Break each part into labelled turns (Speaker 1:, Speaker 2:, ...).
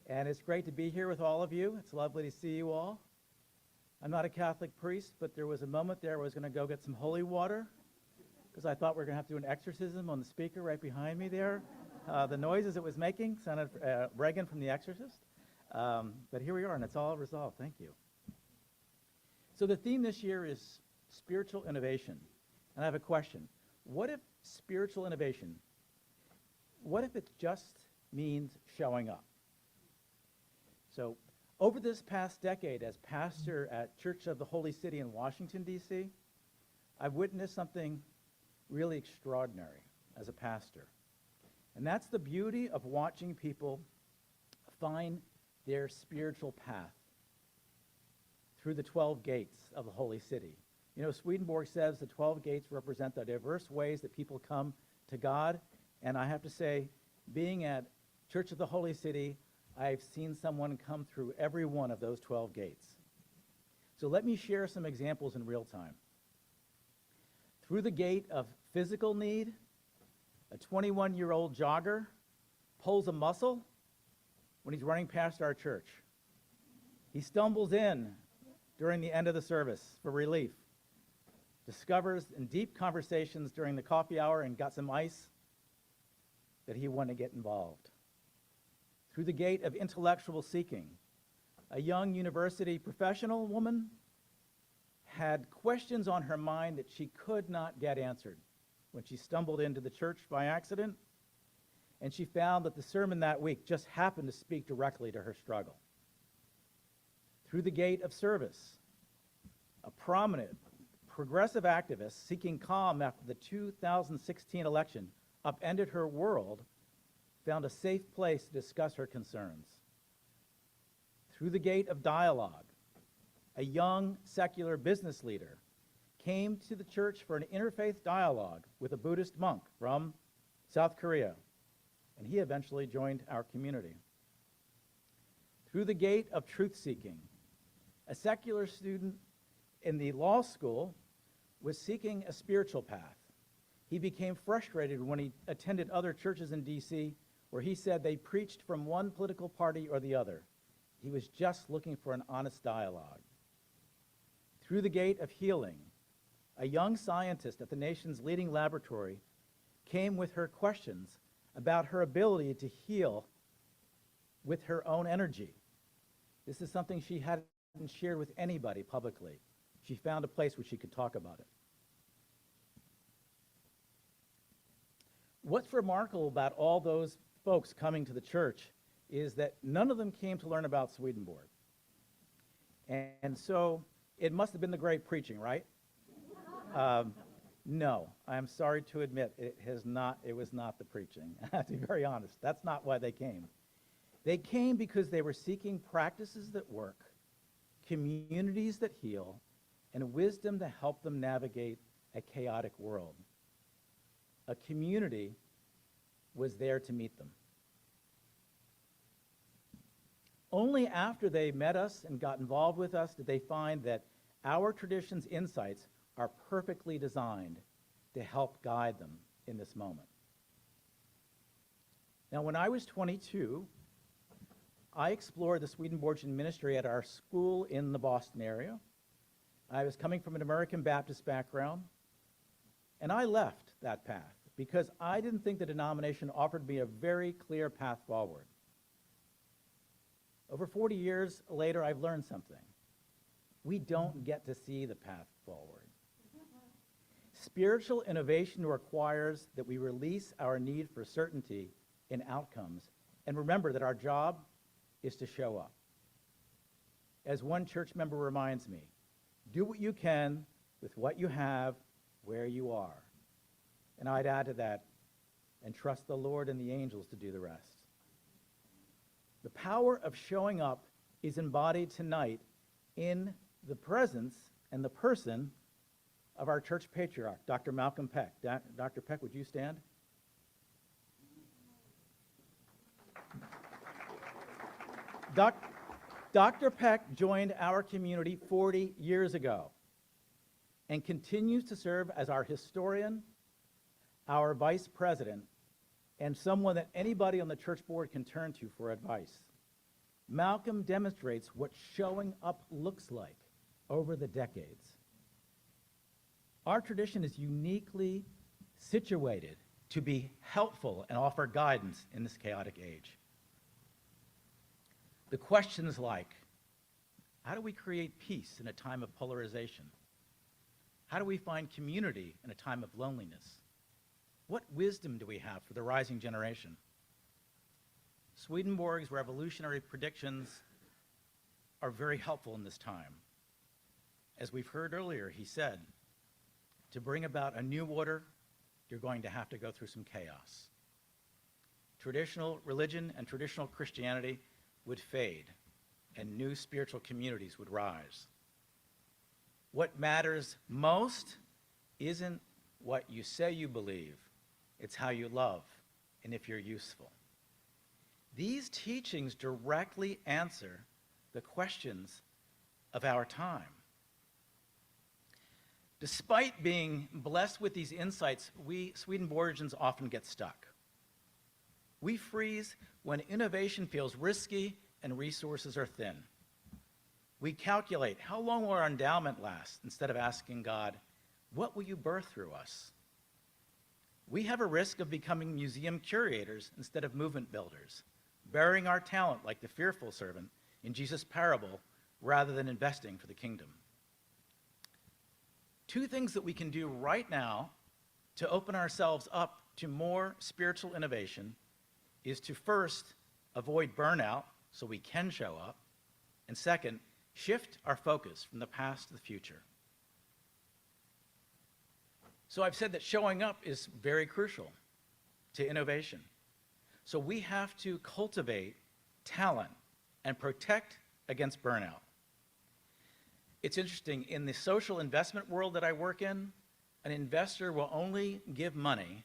Speaker 1: And it's great to be here with all of you. It's lovely to see you all. I'm not a Catholic priest, but there was a moment there where I was going to go get some holy water because I thought we were going to have to do an exorcism on the speaker right behind me there. The noises it was making sounded Regan from The Exorcist. But here we are, and it's all resolved. Thank you. So the theme this year is spiritual innovation. And I have a question. What if spiritual innovation, what if it just means showing up? So over this past decade as pastor at Church of the Holy City in Washington, D.C., I've witnessed something really extraordinary as a pastor. And that's the beauty of watching people find their spiritual path through the 12 gates of the Holy City. You know, Swedenborg says the 12 gates represent the diverse ways that people come to God. And I have to say, being at Church of the Holy City, I've seen someone come through every one of those 12 gates. So let me share some examples in real time. Through the gate of physical need, a 21-year-old jogger pulls a muscle when he's running past our church. He stumbles in during the end of the service for relief, discovers in deep conversations during the coffee hour and got some ice that he wanted to get involved. Through the gate of intellectual seeking, a young university professional woman had questions on her mind that she could not get answered when she stumbled into the church by accident, and she found that the sermon that week just happened to speak directly to her struggle. Through the gate of service, a prominent progressive activist seeking calm after the 2016 election upended her world, found a safe place to discuss her concerns. Through the gate of dialogue, a young secular business leader came to the church for an interfaith dialogue with a Buddhist monk from South Korea, and he eventually joined our community. Through the gate of truth-seeking, a secular student in the law school was seeking a spiritual path. He became frustrated when he attended other churches in D.C. where he said they preached from one political party or the other. He was just looking for an honest dialogue. Through the gate of healing, a young scientist at the nation's leading laboratory came with her questions about her ability to heal with her own energy. This is something she hadn't shared with anybody publicly. She found a place where she could talk about it. What's remarkable about all those folks coming to the church is that none of them came to learn about Swedenborg. And so it must have been the great preaching, right? No, I'm sorry to admit it was not the preaching. I have to be very honest. That's not why they came. They came because they were seeking practices that work, communities that heal, and wisdom to help them navigate a chaotic world. A community was there to meet them. Only after they met us and got involved with us did they find that our tradition's insights are perfectly designed to help guide them in this moment. Now, when I was 22, I explored the Swedenborgian ministry at our school in the Boston area. I was coming from an American Baptist background, and I left that path because I didn't think the denomination offered me a very clear path forward. Over 40 years later, I've learned something. We don't get to see the path forward. Spiritual innovation requires that we release our need for certainty in outcomes and remember that our job is to show up. As one church member reminds me, do what you can with what you have where you are. And I'd add to that, and trust the Lord and the angels to do the rest. The power of showing up is embodied tonight in the presence and the person of our church patriarch, Dr. Malcolm Peck. Dr. Peck, would you stand? Dr. Peck joined our community 40 years ago and continues to serve as our historian, our vice president, and someone that anybody on the church board can turn to for advice. Malcolm demonstrates what showing up looks like over the decades. Our tradition is uniquely situated to be helpful and offer guidance in this chaotic age. The questions like, how do we create peace in a time of polarization? How do we find community in a time of loneliness? What wisdom do we have for the rising generation? Swedenborg's revolutionary predictions are very helpful in this time. As we've heard earlier, he said, to bring about a new order, you're going to have to go through some chaos. Traditional religion and traditional Christianity would fade, and new spiritual communities would rise. What matters most isn't what you say you believe, it's how you love and if you're useful. These teachings directly answer the questions of our time. Despite being blessed with these insights, we Swedenborgians often get stuck. We freeze when innovation feels risky and resources are thin. We calculate how long will our endowment last instead of asking God, what will you birth through us? We have a risk of becoming museum curators instead of movement builders, burying our talent like the fearful servant in Jesus' parable rather than investing for the kingdom. Two things that we can do right now to open ourselves up to more spiritual innovation is to first avoid burnout so we can show up, and second, shift our focus from the past to the future. So I've said that showing up is very crucial to innovation. So we have to cultivate talent and protect against burnout. It's interesting, in the social investment world that I work in, an investor will only give money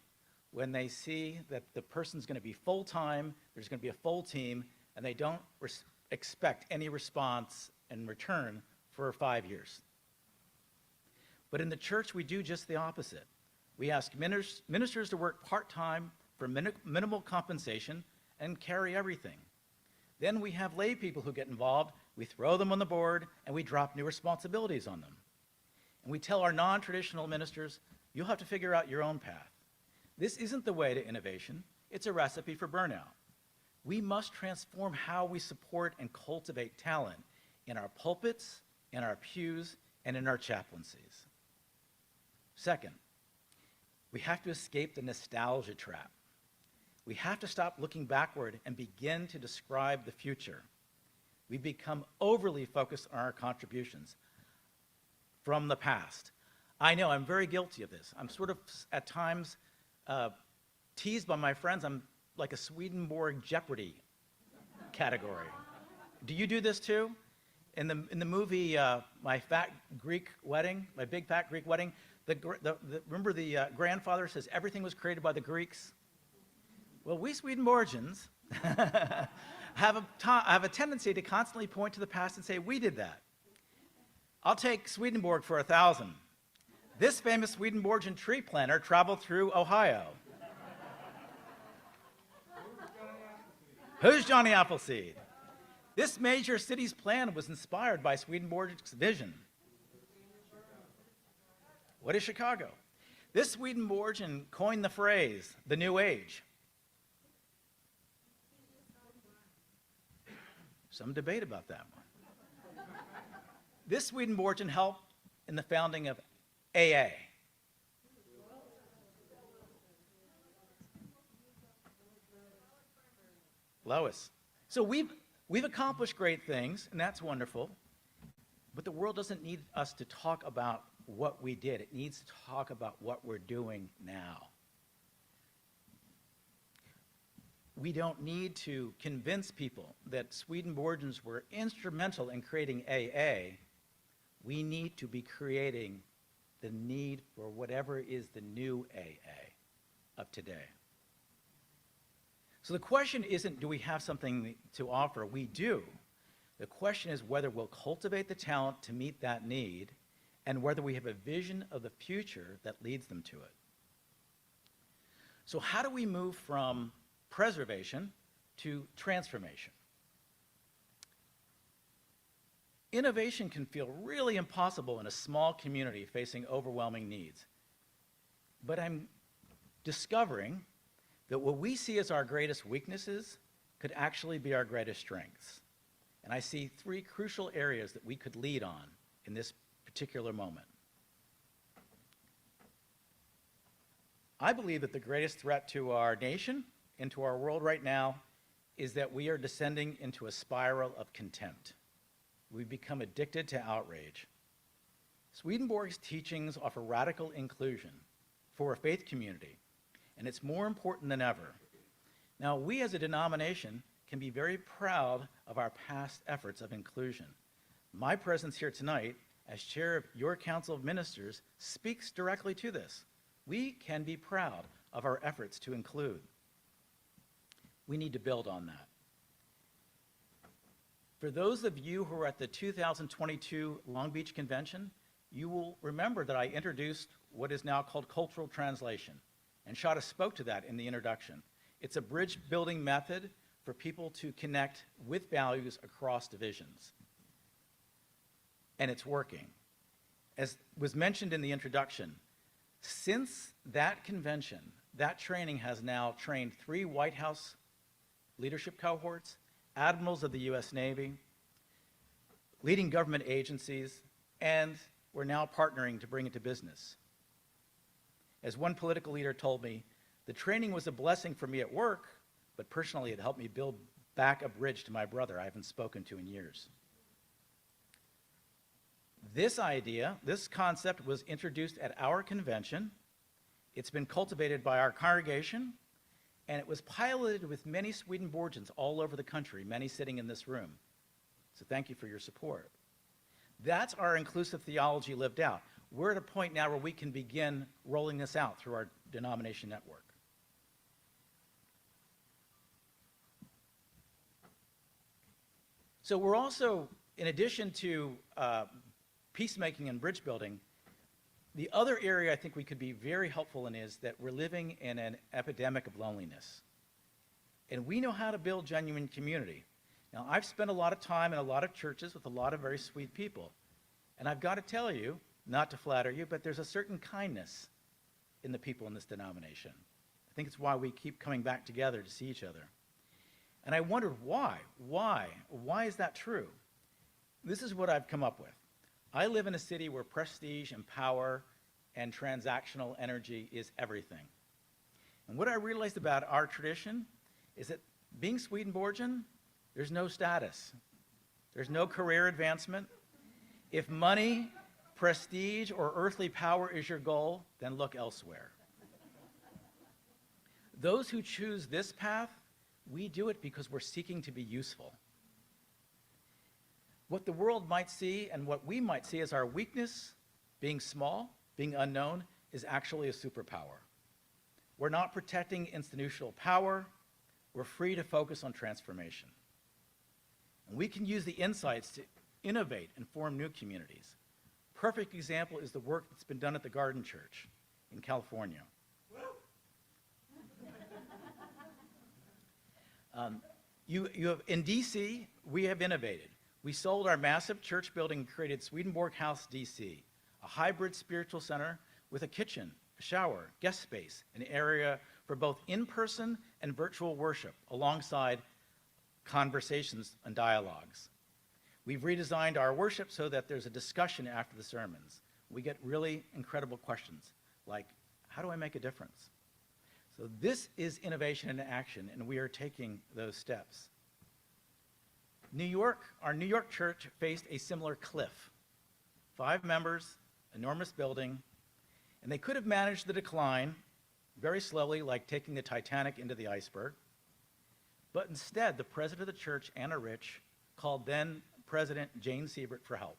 Speaker 1: when they see that the person's going to be full-time, there's going to be a full team, and they don't expect any response in return for 5 years. But in the church, we do just the opposite. We ask ministers to work part-time for minimal compensation and carry everything. Then we have lay people who get involved, we throw them on the board, and we drop new responsibilities on them. And we tell our non-traditional ministers, you'll have to figure out your own path. This isn't the way to innovation, it's a recipe for burnout. We must transform how we support and cultivate talent in our pulpits, in our pews, and in our chaplaincies. Second, we have to escape the nostalgia trap. We have to stop looking backward and begin to describe the future. We become overly focused on our contributions from the past. I know, I'm very guilty of this. I'm sort of, at times, teased by my friends. I'm like a Swedenborg Jeopardy category. Do you do this too? In the movie, My Fat Greek Wedding, My Big Fat Greek Wedding, remember the grandfather says everything was created by the Greeks? Well, we Swedenborgians have a tendency to constantly point to the past and say, we did that. I'll take Swedenborg for 1,000. This famous Swedenborgian tree planter traveled through Ohio. Who's Johnny Appleseed? This major city's plan was inspired by Swedenborg's vision. What is Chicago? This Swedenborgian coined the phrase, the New Age. Some debate about that one. This Swedenborgian helped in the founding of AA. Lois. So we've accomplished great things, and that's wonderful, but the world doesn't need us to talk about what we did. It needs to talk about what we're doing now. We don't need to convince people that Swedenborgians were instrumental in creating AA. We need to be creating the need for whatever is the new AA of today. So the question isn't, do we have something to offer? We do. The question is whether we'll cultivate the talent to meet that need and whether we have a vision of the future that leads them to it. So how do we move from preservation to transformation? Innovation can feel really impossible in a small community facing overwhelming needs. But I'm discovering that what we see as our greatest weaknesses could actually be our greatest strengths. And I see three crucial areas that we could lead on in this particular moment. I believe that the greatest threat to our nation and to our world right now is that we are descending into a spiral of contempt. We've become addicted to outrage. Swedenborg's teachings offer radical inclusion for a faith community, and it's more important than ever. Now, we as a denomination can be very proud of our past efforts of inclusion. My presence here tonight as chair of your Council of Ministers speaks directly to this. We can be proud of our efforts to include. We need to build on that. For those of you who were at the 2022 Long Beach Convention, you will remember that I introduced what is now called cultural translation, and Shada spoke to that in the introduction. It's a bridge-building method for people to connect with values across divisions. And it's working. As was mentioned in the introduction, since that convention, that training has now trained 3 White House leadership cohorts, admirals of the US Navy, leading government agencies, and we're now partnering to bring it to business. As one political leader told me, the training was a blessing for me at work, but personally it helped me build back a bridge to my brother I haven't spoken to in years. This idea, this concept was introduced at our convention. It's been cultivated by our congregation, and it was piloted with many Swedenborgians all over the country, many sitting in this room. So thank you for your support. That's our inclusive theology lived out. We're at a point now where we can begin rolling this out through our denomination network. So we're also, in addition to peacemaking and bridge building, the other area I think we could be very helpful in is that we're living in an epidemic of loneliness. And we know how to build genuine community. Now, I've spent a lot of time in a lot of churches with a lot of very sweet people. And I've got to tell you, not to flatter you, but there's a certain kindness in the people in this denomination. I think it's why we keep coming back together to see each other. And I wondered why? Why is that true? This is what I've come up with. I live in a city where prestige and power and transactional energy is everything. And what I realized about our tradition is that being Swedenborgian, there's no status. There's no career advancement. If money, prestige, or earthly power is your goal, then look elsewhere. Those who choose this path, we do it because we're seeking to be useful. What the world might see and what we might see as our weakness, being small, being unknown, is actually a superpower. We're not protecting institutional power. We're free to focus on transformation. And we can use the insights to innovate and form new communities. Perfect example is the work that's been done at the Garden Church in California. In DC, we have innovated. We sold our massive church building and created Swedenborg House DC, a hybrid spiritual center with a kitchen, a shower, guest space, an area for both in-person and virtual worship, alongside conversations and dialogues. We've redesigned our worship so that there's a discussion after the sermons. We get really incredible questions like, how do I make a difference? So this is innovation in action, and we are taking those steps. New York, our New York church faced a similar cliff. 5 members, enormous building, and they could have managed the decline very slowly, like taking the Titanic into the iceberg. But instead, the president of the church, Anna Rich, called then President Jane Siebert for help.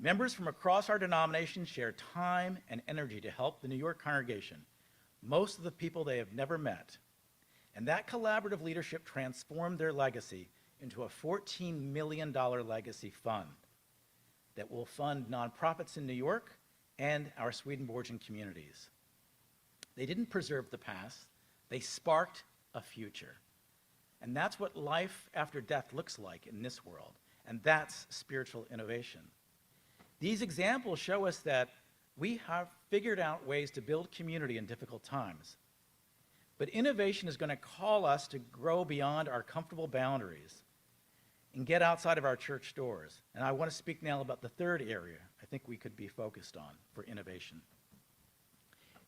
Speaker 1: Members from across our denomination shared time and energy to help the New York congregation, most of the people they have never met. And that collaborative leadership transformed their legacy into a $14 million legacy fund that will fund nonprofits in New York and our Swedenborgian communities. They didn't preserve the past, they sparked a future. And that's what life after death looks like in this world. And that's spiritual innovation. These examples show us that we have figured out ways to build community in difficult times. But innovation is going to call us to grow beyond our comfortable boundaries and get outside of our church doors. And I want to speak now about the third area I think we could be focused on for innovation.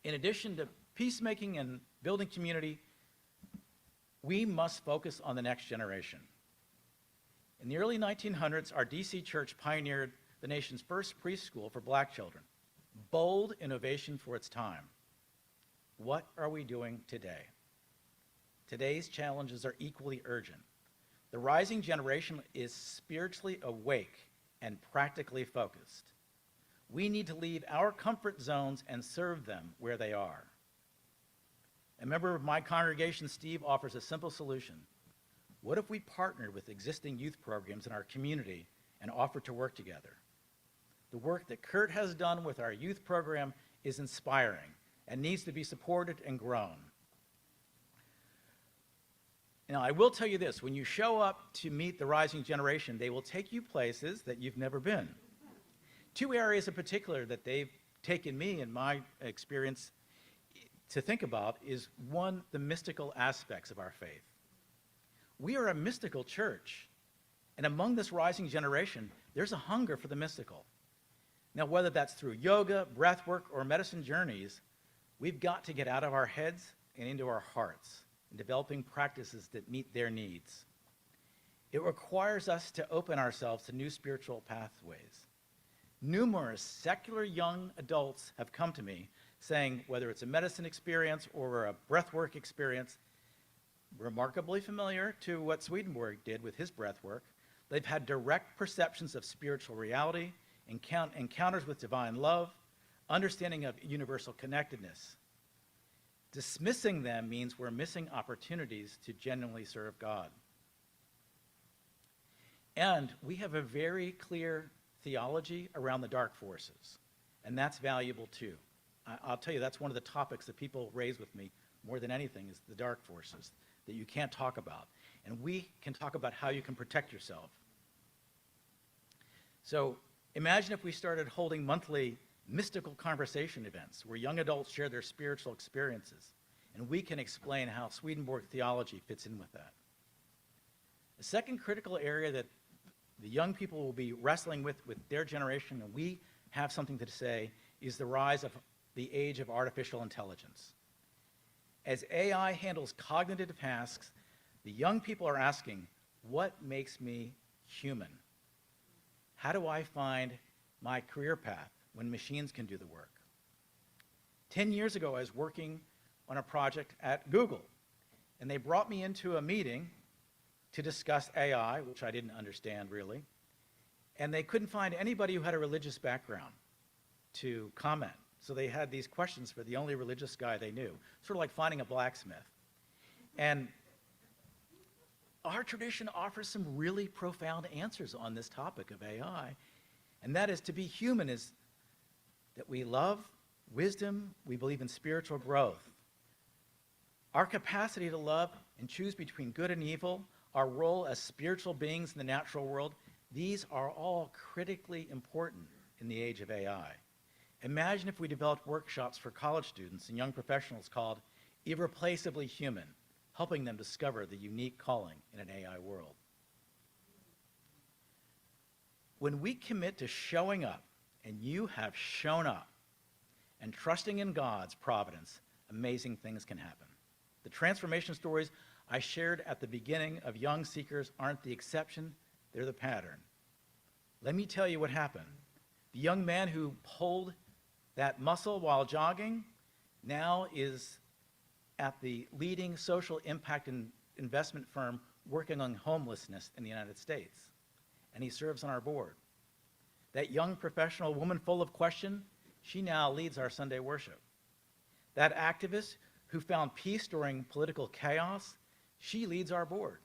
Speaker 1: In addition to peacemaking and building community, we must focus on the next generation. In the early 1900s, our DC church pioneered the nation's first preschool for black children. Bold innovation for its time. What are we doing today? Today's challenges are equally urgent. The rising generation is spiritually awake and practically focused. We need to leave our comfort zones and serve them where they are. A member of my congregation, Steve, offers a simple solution. What if we partnered with existing youth programs in our community and offered to work together? The work that Kurt has done with our youth program is inspiring and needs to be supported and grown. Now, I will tell you this, when you show up to meet the rising generation, they will take you places that you've never been. Two areas in particular that they've taken me in my experience to think about is, one, the mystical aspects of our faith. We are a mystical church, and among this rising generation, there's a hunger for the mystical. Now, whether that's through yoga, breath work, or medicine journeys, we've got to get out of our heads and into our hearts in developing practices that meet their needs. It requires us to open ourselves to new spiritual pathways. Numerous secular young adults have come to me saying, whether it's a medicine experience or a breathwork experience, remarkably familiar to what Swedenborg did with his breathwork, they've had direct perceptions of spiritual reality, encounters with divine love, understanding of universal connectedness. Dismissing them means we're missing opportunities to genuinely serve God. And we have a very clear theology around the dark forces, and that's valuable too. I'll tell you, that's one of the topics that people raise with me more than anything is the dark forces that you can't talk about. And we can talk about how you can protect yourself. So imagine if we started holding monthly mystical conversation events where young adults share their spiritual experiences, and we can explain how Swedenborg theology fits in with that. The second critical area that the young people will be wrestling with their generation, and we have something to say, is the rise of the age of artificial intelligence. As AI handles cognitive tasks, the young people are asking, what makes me human? How do I find my career path when machines can do the work? 10 years ago, I was working on a project at Google, and they brought me into a meeting to discuss AI, which I didn't understand really, and they couldn't find anybody who had a religious background to comment. So they had these questions for the only religious guy they knew, sort of like finding a blacksmith. And our tradition offers some really profound answers on this topic of AI, and that is to be human is that we love wisdom, we believe in spiritual growth. Our capacity to love and choose between good and evil, our role as spiritual beings in the natural world, these are all critically important in the age of AI. Imagine if we developed workshops for college students and young professionals called Irreplaceably Human, helping them discover the unique calling in an AI world. When we commit to showing up, and you have shown up, and trusting in God's providence, amazing things can happen. The transformation stories I shared at the beginning of Young Seekers aren't the exception, they're the pattern. Let me tell you what happened. The young man who pulled that muscle while jogging now is at the leading social impact investment firm working on homelessness in the United States, and he serves on our board. That young professional woman full of question, she now leads our Sunday worship. That activist who found peace during political chaos, she leads our board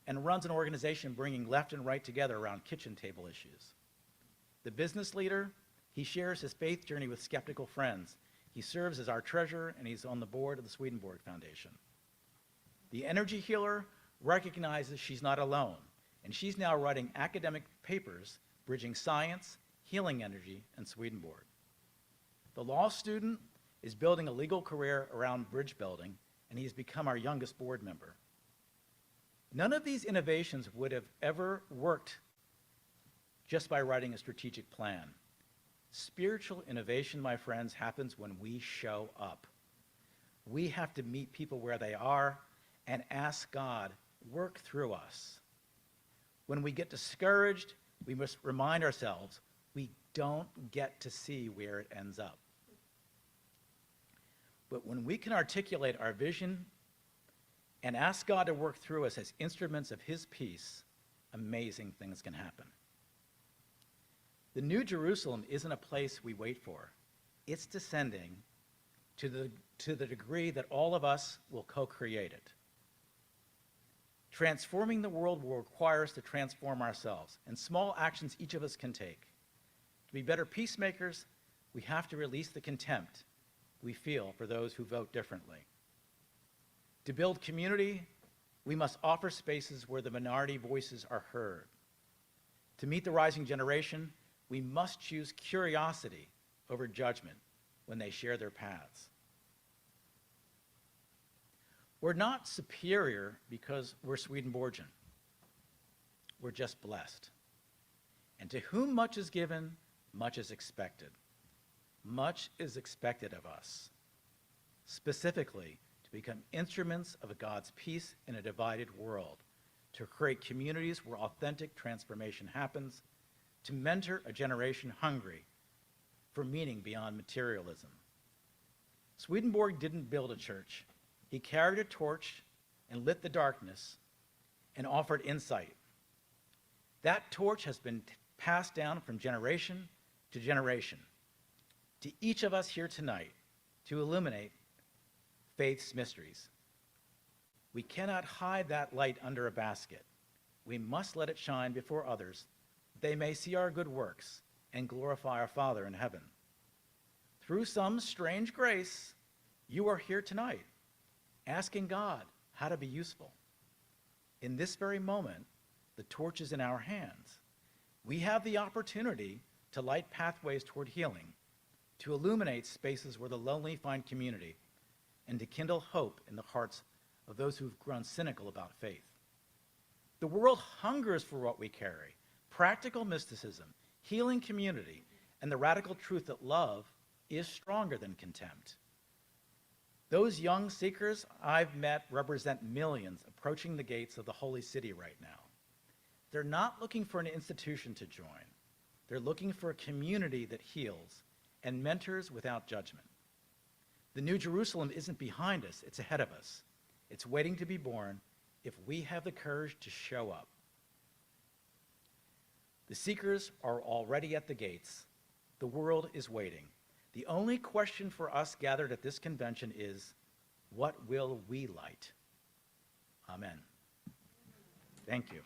Speaker 1: and runs an organization bringing left and right together around kitchen table issues. The business leader, he shares his faith journey with skeptical friends. He serves as our treasurer, and he's on the board of the Swedenborg Foundation. The energy healer recognizes she's not alone, and she's now writing academic papers bridging science, healing energy, and Swedenborg. The law student is building a legal career around bridge building, and he's become our youngest board member. None of these innovations would have ever worked just by writing a strategic plan. Spiritual innovation, my friends, happens when we show up. We have to meet people where they are and ask God, work through us. When we get discouraged, we must remind ourselves we don't get to see where it ends up. But when we can articulate our vision and ask God to work through us as instruments of his peace, amazing things can happen. The New Jerusalem isn't a place we wait for. It's descending to the degree that all of us will co-create it. Transforming the world will require us to transform ourselves, and small actions each of us can take. To be better peacemakers, we have to release the contempt we feel for those who vote differently. To build community, we must offer spaces where the minority voices are heard. To meet the rising generation, we must choose curiosity over judgment when they share their paths. We're not superior because we're Swedenborgian. We're just blessed. And to whom much is given, much is expected. Much is expected of us, specifically to become instruments of God's peace in a divided world, to create communities where authentic transformation happens, to mentor a generation hungry for meaning beyond materialism. Swedenborg didn't build a church. He carried a torch and lit the darkness and offered insight. That torch has been passed down from generation to generation to each of us here tonight to illuminate faith's mysteries. We cannot hide that light under a basket. We must let it shine before others. They may see our good works and glorify our Father in heaven. Through some strange grace, you are here tonight, asking God how to be useful. In this very moment, the torch is in our hands. We have the opportunity to light pathways toward healing, to illuminate spaces where the lonely find community, and to kindle hope in the hearts of those who've grown cynical about faith. The world hungers for what we carry: practical mysticism, healing community, and the radical truth that love is stronger than contempt. Those young seekers I've met represent millions approaching the gates of the holy city right now. They're not looking for an institution to join. They're looking for a community that heals and mentors without judgment. The New Jerusalem isn't behind us, it's ahead of us. It's waiting to be born if we have the courage to show up. The seekers are already at the gates. The world is waiting. The only question for us gathered at this convention is, what will we light? Amen. Thank you.